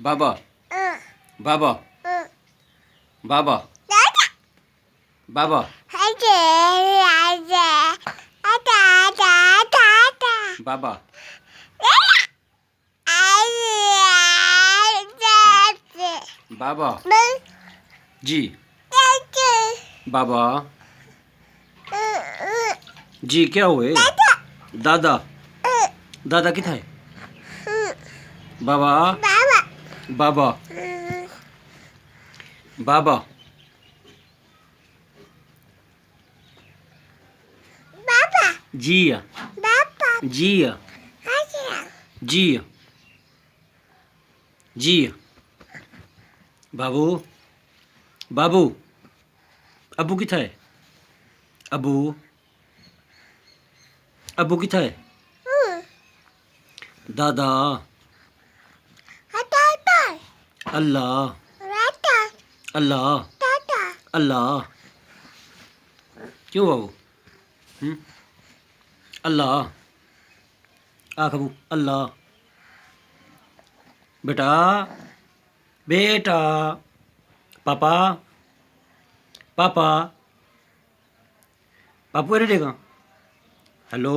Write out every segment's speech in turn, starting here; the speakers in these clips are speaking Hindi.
बाबा बाबा बाबा बाबा बाबा बाबा जी बाबा जी क्या हुए दादा दादा कितना है बाबा बाबा बाबा जिया जिया जिया जिया बाबू बाबू अबू कितना है अबू अबू कितना है दादा अल्लाह अल्लाह अल्लाह क्यों बाबू अल्लाह आखबू अल्लाह बेटा बेटा पापा पापा पापू अरे देगा हेलो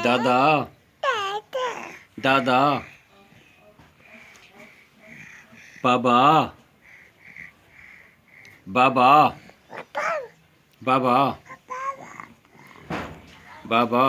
दादा दादा बाबा बाबा बाबा बाबा